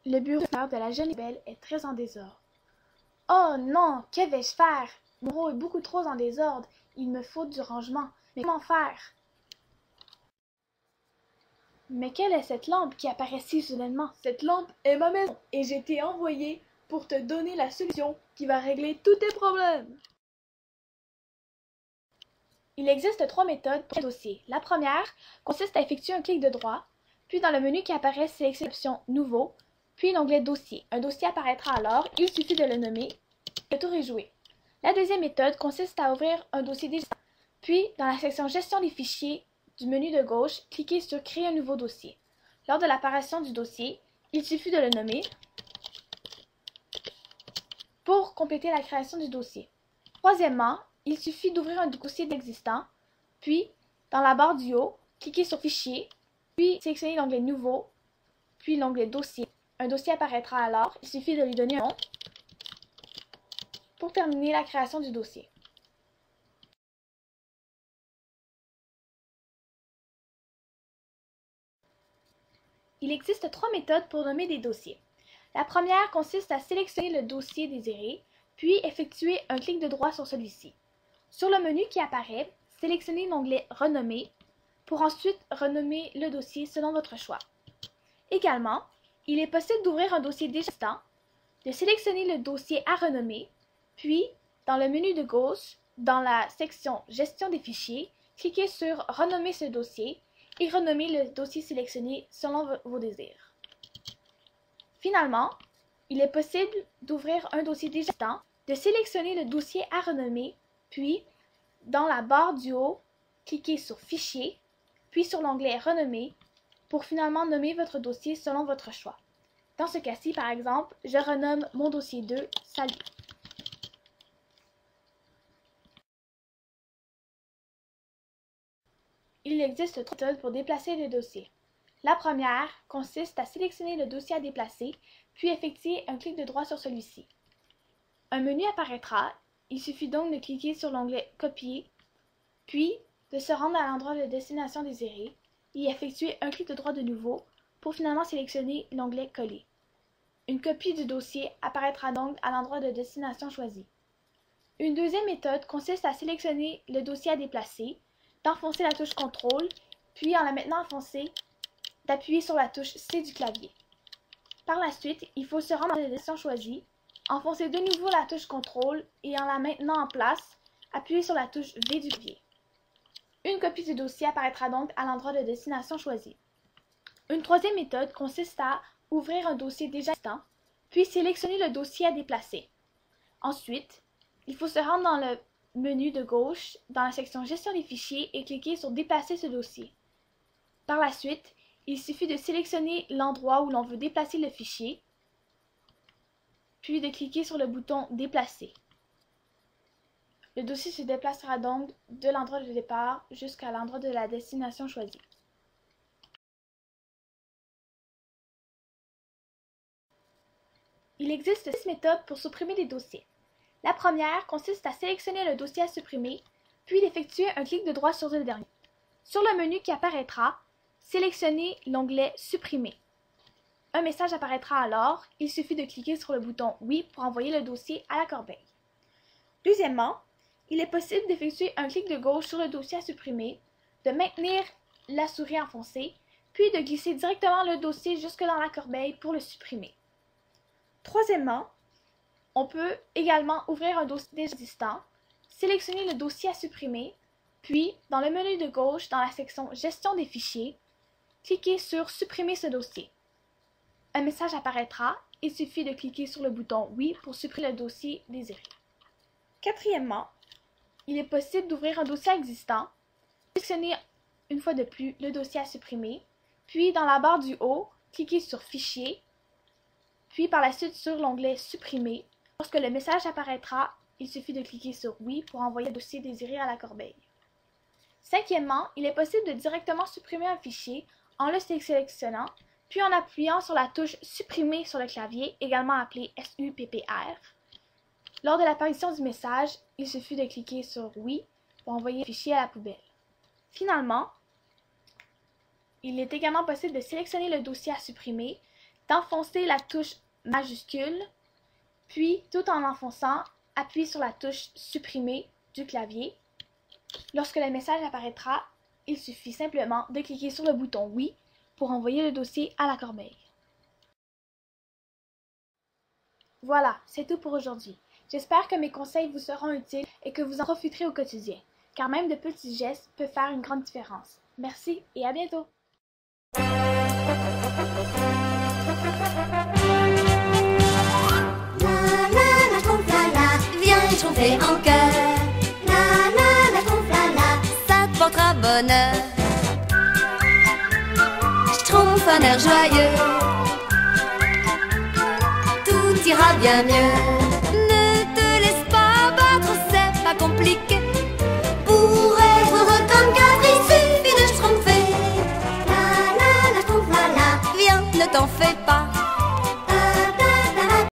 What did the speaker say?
Le bureau de la jeune Isabelle est très en désordre. Oh non, que vais-je faire? Mon bureau est beaucoup trop en désordre. Il me faut du rangement. Mais comment faire? Mais quelle est cette lampe qui apparaît si soudainement? Cette lampe est ma maison et j'ai été envoyée pour te donner la solution qui va régler tous tes problèmes. Il existe 3 méthodes pour un dossier. La première consiste à effectuer un clic de droit, puis dans le menu qui apparaît, sélectionnez l'option Nouveau, puis l'onglet Dossier. Un dossier apparaîtra alors, il suffit de le nommer, le tour est joué. La deuxième méthode consiste à ouvrir un dossier déjà, puis dans la section Gestion des fichiers du menu de gauche, cliquez sur Créer un nouveau dossier. Lors de l'apparition du dossier, il suffit de le nommer pour compléter la création du dossier. Troisièmement, il suffit d'ouvrir un dossier existant, puis, dans la barre du haut, cliquez sur Fichier, puis sélectionnez l'onglet Nouveau, puis l'onglet Dossier. Un dossier apparaîtra alors, il suffit de lui donner un nom pour terminer la création du dossier. Il existe 3 méthodes pour nommer des dossiers. La première consiste à sélectionner le dossier désiré, puis effectuer un clic de droit sur celui-ci. Sur le menu qui apparaît, sélectionnez l'onglet Renommer pour ensuite renommer le dossier selon votre choix. Également, il est possible d'ouvrir un dossier déjà existant, de sélectionner le dossier à renommer, puis, dans le menu de gauche, dans la section Gestion des fichiers, cliquez sur Renommer ce dossier et renommer le dossier sélectionné selon vos désirs. Finalement, il est possible d'ouvrir un dossier déjà existant, de sélectionner le dossier à renommer, puis, dans la barre du haut, cliquez sur Fichier, puis sur l'onglet Renommer, pour finalement nommer votre dossier selon votre choix. Dans ce cas-ci, par exemple, je renomme mon dossier 2 Salut. Il existe 3 méthodes pour déplacer le dossier. La première consiste à sélectionner le dossier à déplacer, puis effectuer un clic de droit sur celui-ci. Un menu apparaîtra, il suffit donc de cliquer sur l'onglet Copier, puis de se rendre à l'endroit de destination désiré et effectuer un clic de droit de nouveau pour finalement sélectionner l'onglet Coller. Une copie du dossier apparaîtra donc à l'endroit de destination choisi. Une deuxième méthode consiste à sélectionner le dossier à déplacer, d'enfoncer la touche CTRL, puis en la maintenant enfoncée, d'appuyer sur la touche C du clavier. Par la suite, il faut se rendre à la destination choisie, enfoncer de nouveau la touche CTRL et en la maintenant en place, appuyer sur la touche V du clavier. Une copie du dossier apparaîtra donc à l'endroit de destination choisi. Une troisième méthode consiste à ouvrir un dossier déjà existant, puis sélectionner le dossier à déplacer. Ensuite, il faut se rendre dans le menu de gauche, dans la section Gestion des fichiers et cliquer sur Déplacer ce dossier. Par la suite, il suffit de sélectionner l'endroit où l'on veut déplacer le fichier, puis de cliquer sur le bouton Déplacer. Le dossier se déplacera donc de l'endroit de départ jusqu'à l'endroit de la destination choisie. Il existe 6 méthodes pour supprimer des dossiers. La première consiste à sélectionner le dossier à supprimer, puis d'effectuer un clic de droit sur le dernier. Sur le menu qui apparaîtra, sélectionnez l'onglet Supprimer. Un message apparaîtra alors, il suffit de cliquer sur le bouton Oui pour envoyer le dossier à la corbeille. Deuxièmement, il est possible d'effectuer un clic de gauche sur le dossier à supprimer, de maintenir la souris enfoncée, puis de glisser directement le dossier jusque dans la corbeille pour le supprimer. Troisièmement, on peut également ouvrir un dossier déjà existant, sélectionner le dossier à supprimer, puis, dans le menu de gauche, dans la section Gestion des fichiers, cliquez sur Supprimer ce dossier. Un message apparaîtra, il suffit de cliquer sur le bouton Oui pour supprimer le dossier désiré. Quatrièmement, il est possible d'ouvrir un dossier existant, sélectionner une fois de plus le dossier à supprimer, puis dans la barre du haut, cliquez sur Fichier, puis par la suite sur l'onglet Supprimer. Lorsque le message apparaîtra, il suffit de cliquer sur Oui pour envoyer le dossier désiré à la corbeille. Cinquièmement, il est possible de directement supprimer un fichier en le sélectionnant, puis en appuyant sur la touche Supprimer sur le clavier, également appelée SUPPR. Lors de l'apparition du message, il suffit de cliquer sur Oui pour envoyer le fichier à la poubelle. Finalement, il est également possible de sélectionner le dossier à supprimer, d'enfoncer la touche majuscule, puis tout en l'enfonçant, appuie sur la touche supprimée du clavier. Lorsque le message apparaîtra, il suffit simplement de cliquer sur le bouton Oui pour envoyer le dossier à la corbeille. Voilà, c'est tout pour aujourd'hui. J'espère que mes conseils vous seront utiles et que vous en profiterez au quotidien, car même de petits gestes peuvent faire une grande différence. Merci et à bientôt! Viens tromper en cœur. La trompe-la-la, ça te portera bonheur. Schtroumpf un air joyeux, tout ira bien mieux. Ne te laisse pas battre, c'est pas compliqué. Pour être heureux comme Gavry, suffit de schtroumpfer. La trompe-la-la, viens, ne t'en fais